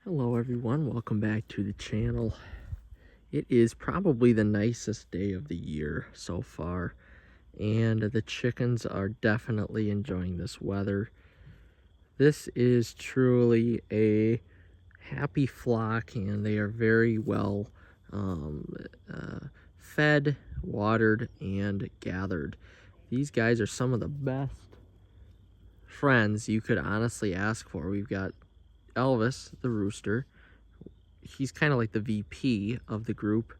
Hello everyone, welcome back to the channel. It is probably the nicest day of the year so far, and the chickens are definitely enjoying this weather. This is truly a happy flock, and they are very well fed, watered, and gathered. These guys are some of the best friends you could honestly ask for. We've got Elvis, the rooster. He's kind of like the VP of the group,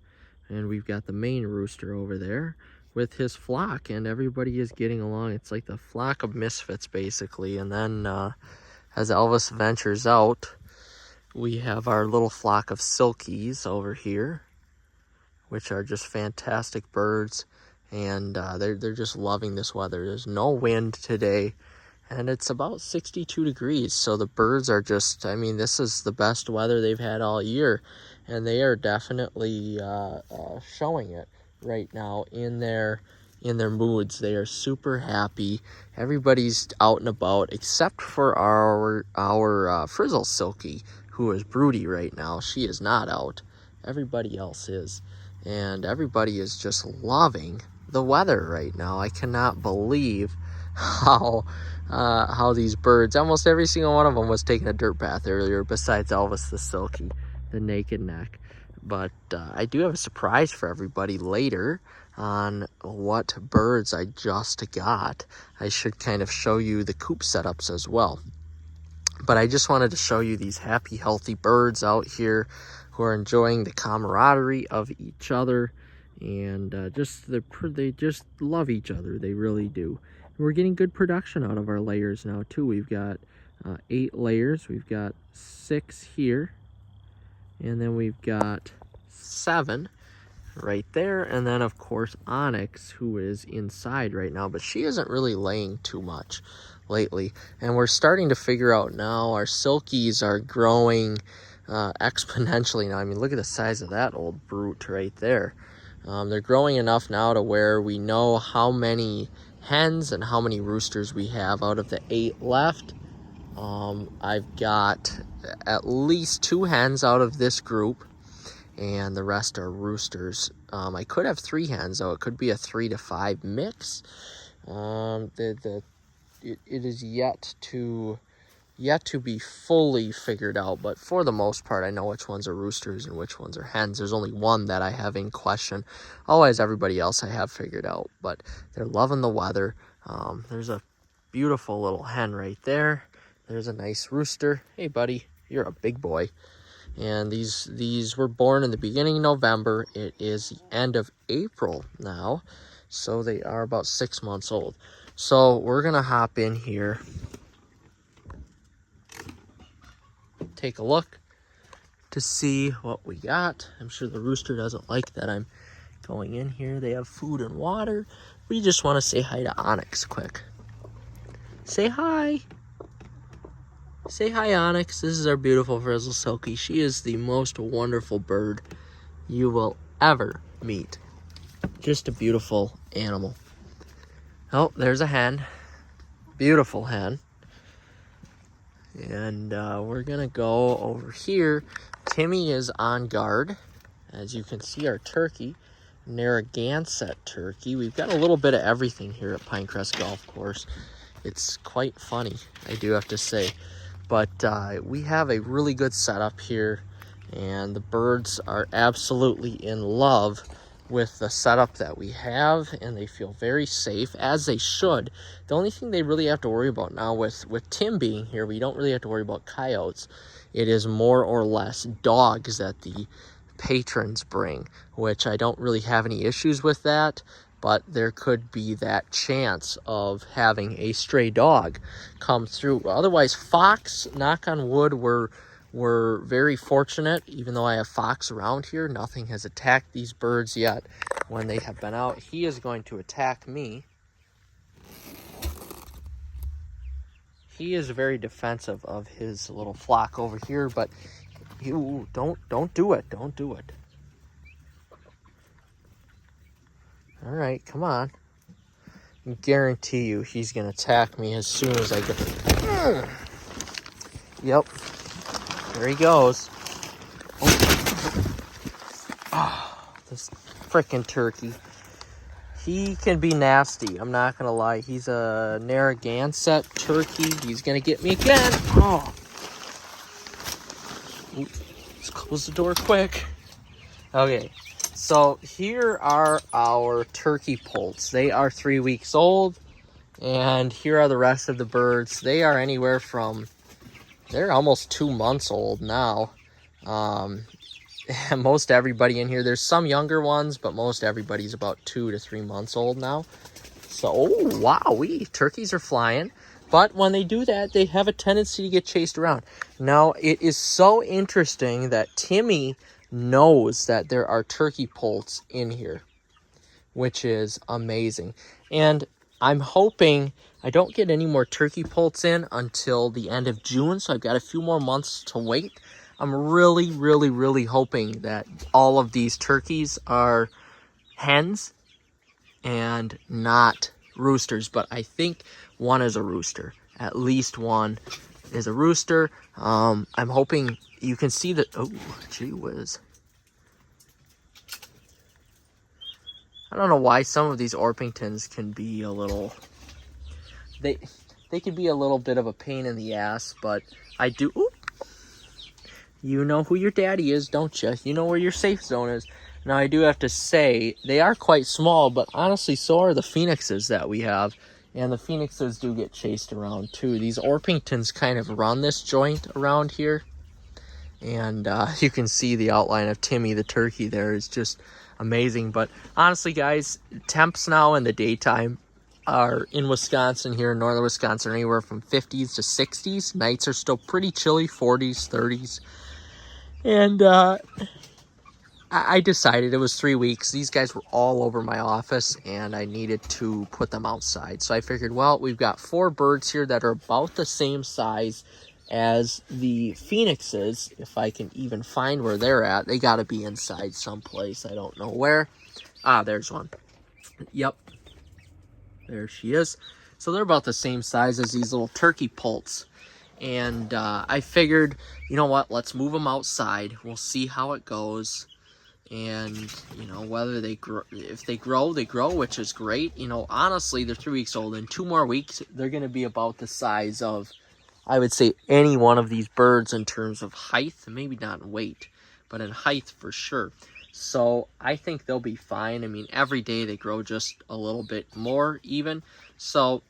and we've got the main rooster over there with his flock, and everybody is getting along. It's like the flock of misfits basically. And then as Elvis ventures out, we have our little flock of silkies over here, which are just fantastic birds, and they're just loving this weather. There's no wind today, and it's about 62 degrees, so the birds are just, I mean, this is the best weather they've had all year, and they are definitely showing it right now in their moods. They are super happy. Everybody's out and about except for our Frizzle Silky, who is broody right now. She is not out. Everybody else is, and everybody is just loving the weather right now. I cannot believe how these birds, almost every single one of them was taking a dirt bath earlier, besides Elvis the Silky, the naked neck. But I do have a surprise for everybody later on what birds I just got. I should kind of show you the coop setups as well. But I just wanted to show you these happy, healthy birds out here who are enjoying the camaraderie of each other, and they just love each other. They really do. We're getting good production out of our layers now too. We've got 8 layers. We've got 6 here, and then we've got 7 right there, and then of course Onyx, who is inside right now, but she isn't really laying too much lately. And we're starting to figure out now, our silkies are growing exponentially now. I mean, look at the size of that old brute right there. They're growing enough now to where we know how many hens and how many roosters we have out of the 8 left. I've got at least 2 hens out of this group, and the rest are roosters. I could have 3 hens, though. It could be a 3 to 5 mix. It is yet to be fully figured out, but for the most part, I know which ones are roosters and which ones are hens. There's only one that I have in question. Otherwise, everybody else I have figured out, but they're loving the weather. There's a beautiful little hen right there. There's a nice rooster. Hey, buddy, you're a big boy. And these were born in the beginning of November. It is the end of April now, so they are about 6 months old. So we're gonna hop in here, take a look to see what we got. I'm sure the rooster doesn't like that I'm going in here. They have food and water. We just want to say hi to Onyx quick. Say hi. Say hi, Onyx. This is our beautiful Frizzle Silky. She is the most wonderful bird you will ever meet. Just a beautiful animal. Oh, there's a hen. Beautiful hen. And we're gonna go over here. Timmy is on guard. As you can see, our turkey, Narragansett turkey. We've got a little bit of everything here at Pinecrest Golf Course. It's quite funny, I do have to say. But we have a really good setup here, and the birds are absolutely in love with the setup that we have, and they feel very safe, as they should. The only thing they really have to worry about now with Tim being here, we don't really have to worry about coyotes. It is more or less dogs that the patrons bring, which I don't really have any issues with that, but there could be that chance of having a stray dog come through. Otherwise, fox, knock on wood, we're very fortunate. Even though I have fox around here, nothing has attacked these birds yet when they have been out. He is going to attack me. He is very defensive of his little flock over here, but you don't do it. Don't do it. All right, come on. I guarantee you he's going to attack me as soon as I get... Yep. There he goes. Oh, this frickin' turkey. He can be nasty. I'm not going to lie. He's a Narragansett turkey. He's going to get me again. Oh. Ooh, let's close the door quick. Okay. So here are our turkey poults. They are 3 weeks old. And here are the rest of the birds. They are anywhere from, they're almost 2 months old now. Most everybody in here, there's some younger ones, but most everybody's about 2 to 3 months old now. So, oh, wow, turkeys are flying. But when they do that, they have a tendency to get chased around. Now, it is so interesting that Timmy knows that there are turkey poults in here, which is amazing. And I'm hoping I don't get any more turkey poults in until the end of June, so I've got a few more months to wait. I'm really, really, really hoping that all of these turkeys are hens and not roosters, but I think one is a rooster. At least one is a rooster. I'm hoping you can see that. Oh, gee whiz. I don't know why some of these Orpingtons can be a little, they can be a little bit of a pain in the ass, but I do. Ooh, you know who your daddy is, don't you? You know where your safe zone is. Now, I do have to say, they are quite small, but honestly, so are the phoenixes that we have. And the phoenixes do get chased around, too. These Orpingtons kind of run this joint around here. And you can see the outline of Timmy the turkey there is just amazing. But honestly, guys, temps now in the daytime are in Wisconsin here in northern Wisconsin anywhere from 50s to 60s. Nights are still pretty chilly, 40s, 30s. And I decided it was 3 weeks. These guys were all over my office and I needed to put them outside. So I figured, well, we've got 4 birds here that are about the same size as the phoenixes. If I can even find where they're at, they got to be inside someplace. I don't know where. Ah, there's one. Yep. There she is. So they're about the same size as these little turkey poults. And I figured, you know what, let's move them outside. We'll see how it goes. And, you know, whether they grow, if they grow, they grow, which is great. You know, honestly, they're 3 weeks old. In 2 more weeks, they're going to be about the size of, I would say, any one of these birds in terms of height. Maybe not in weight, but in height for sure. So I think they'll be fine. I mean, every day they grow just a little bit more even. So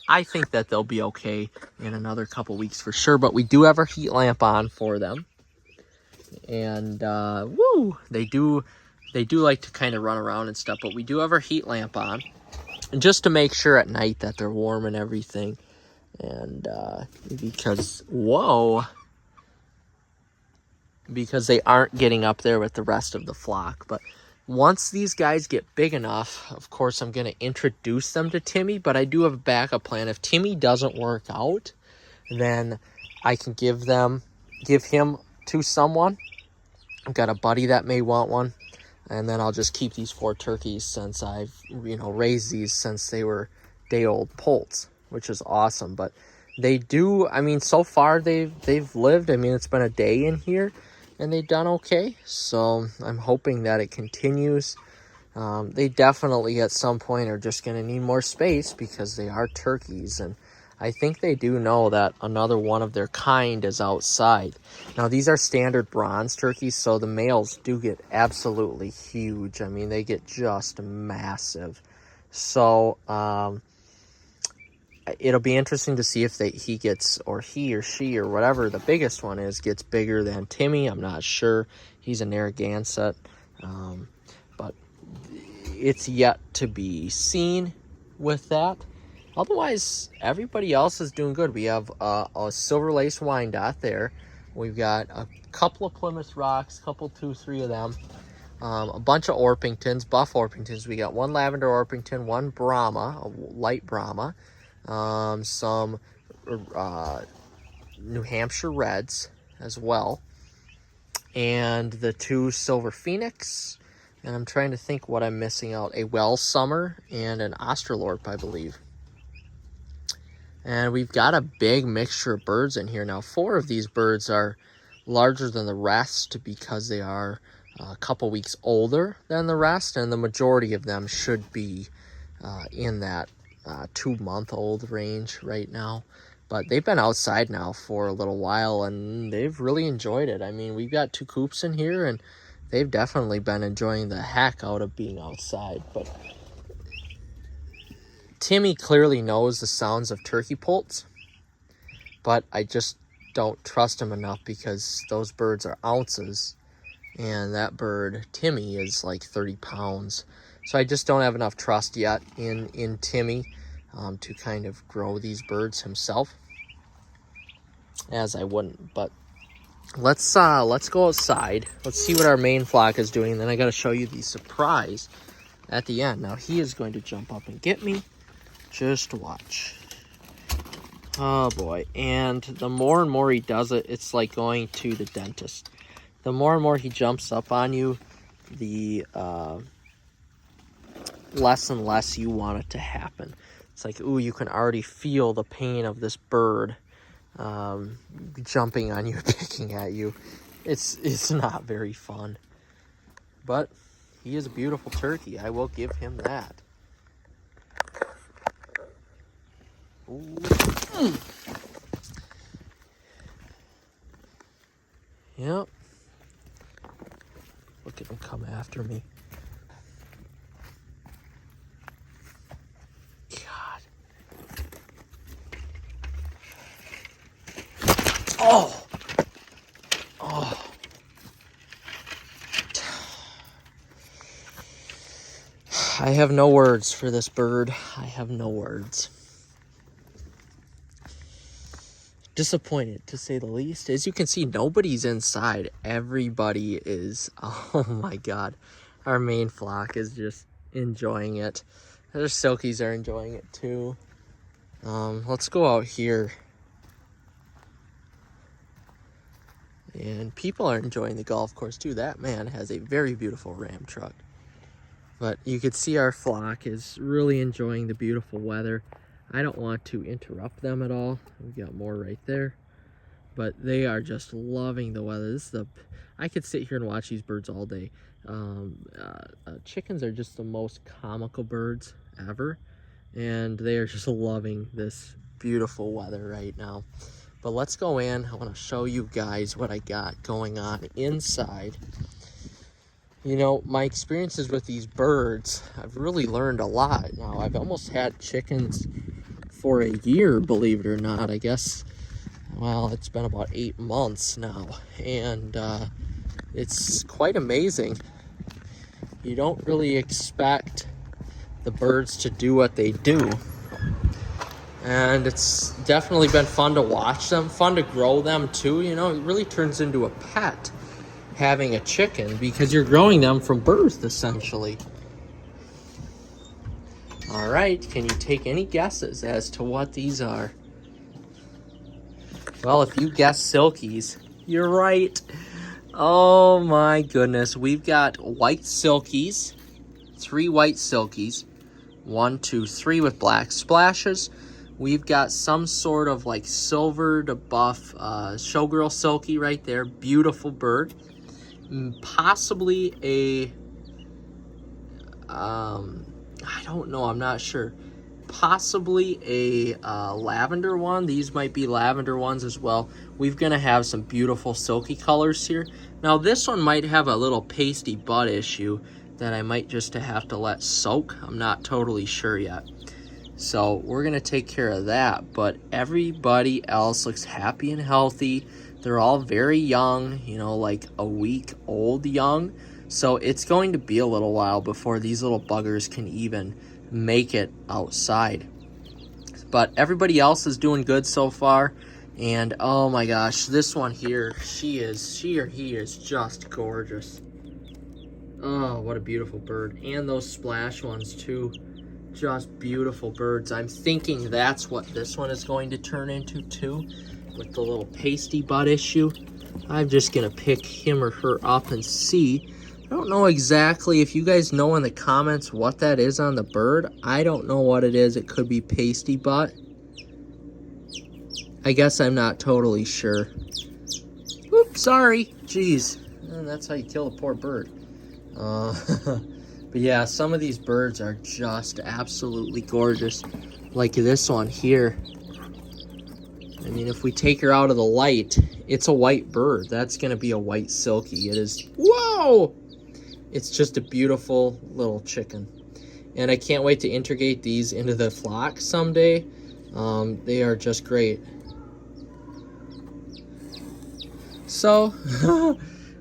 I think that they'll be okay in another couple weeks for sure. But we do have our heat lamp on for them. And woo, they do like to kind of run around and stuff, but we do have our heat lamp on, and just to make sure at night that they're warm and everything. And because they aren't getting up there with the rest of the flock. But once these guys get big enough, of course, I'm going to introduce them to Timmy, but I do have a backup plan. If Timmy doesn't work out, then I can give him to someone. I've got a buddy that may want one, and then I'll just keep these 4 turkeys since I've, you know, raised these since they were day-old poults, which is awesome. But they do, I mean, so far they've lived. I mean, it's been a day in here, and they've done okay. So I'm hoping that it continues. They definitely at some point are just going to need more space because they are turkeys, and I think they do know that another one of their kind is outside. Now, these are standard bronze turkeys, so the males do get absolutely huge. I mean, they get just massive. So, it'll be interesting to see if he or she or whatever the biggest one is gets bigger than Timmy. I'm not sure. He's a Narragansett. But it's yet to be seen with that. Otherwise, everybody else is doing good. We have a Silver Lace Wyandotte there. We've got a couple of Plymouth Rocks, 3 of them. A bunch of Orpingtons, buff Orpingtons. We got 1 lavender Orpington, 1 Brahma, a light Brahma. Some New Hampshire Reds as well. And the 2 Silver Phoenix. And I'm trying to think what I'm missing out. A Wells Summer and an Australorp, I believe. And we've got a big mixture of birds in here now. 4 of these birds are larger than the rest because they are a couple weeks older than the rest, and the majority of them should be in that 2-month-old range right now. But they've been outside now for a little while, and they've really enjoyed it. I mean, we've got 2 coops in here, and they've definitely been enjoying the heck out of being outside. But Timmy clearly knows the sounds of turkey poults, but I just don't trust him enough because those birds are ounces, and that bird, Timmy, is like 30 pounds. So I just don't have enough trust yet in Timmy to kind of grow these birds himself, as I wouldn't. But let's go outside. Let's see what our main flock is doing. And then I got to show you the surprise at the end. Now he is going to jump up and get me. Just watch. Oh boy. And the more and more he does it, it's like going to the dentist. The more and more he jumps up on you, the less and less you want it to happen. It's like, ooh, you can already feel the pain of this bird jumping on you, picking at you. It's not very fun. But he is a beautiful turkey. I will give him that. Ooh. Yep. Look at him come after me. God. Oh. Oh. I have no words for this bird. I have no words. Disappointed, to say the least. As you can see, nobody's inside. Everybody is. Oh my God. Our main flock is just enjoying it. Their silkies are enjoying it too. Let's go out here. And people are enjoying the golf course too. That man has a very beautiful Ram truck. But you can see our flock is really enjoying the beautiful weather. I don't want to interrupt them at all. We've got more right there. But they are just loving the weather. I could sit here and watch these birds all day. Chickens are just the most comical birds ever. And they are just loving this beautiful weather right now. But let's go in. I want to show you guys what I got going on inside. You know, my experiences with these birds, I've really learned a lot. Now, I've almost had chickens for a year, believe it or not. I guess, well, it's been about 8 months now. And it's quite amazing. You don't really expect the birds to do what they do. And it's definitely been fun to watch them, fun to grow them too. You know, it really turns into a pet having a chicken because you're growing them from birth, essentially. All right, can you take any guesses as to what these are? Well, if you guess silkies, you're right. Oh my goodness, we've got white silkies, 3 white silkies, 1, 2, 3 with black splashes. We've got some sort of like silver to buff showgirl silky right there. Beautiful bird. Possibly a, I don't know, I'm not sure. Possibly a lavender one. These might be lavender ones as well. We're gonna have some beautiful silky colors here. Now this one might have a little pasty butt issue that I might just have to let soak. I'm not totally sure yet. So we're gonna take care of that, but everybody else looks happy and healthy. They're all very young, you know, like a week old young. So it's going to be a little while before these little buggers can even make it outside. But everybody else is doing good so far. And oh my gosh, this one here, she or he is just gorgeous. Oh, what a beautiful bird. And those splash ones too. Just beautiful birds. I'm thinking that's what this one is going to turn into too, with the little pasty butt issue. I'm just gonna pick him or her up and see. I don't know exactly. If you guys know in the comments what that is on the bird, I don't know what it is. It could be pasty butt. I guess I'm not totally sure. Whoop. Sorry. Jeez. And that's how you kill a poor bird. But yeah, some of these birds are just absolutely gorgeous. Like this one here. I mean, if we take her out of the light, it's a white bird. That's going to be a white silky. It is, whoa! It's just a beautiful little chicken. And I can't wait to integrate these into the flock someday. They are just great. So,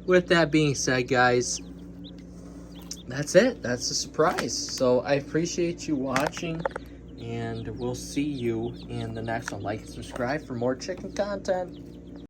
with that being said, guys, that's it. That's a surprise. So I appreciate you watching, and we'll see you in the next one. Like and subscribe for more chicken content.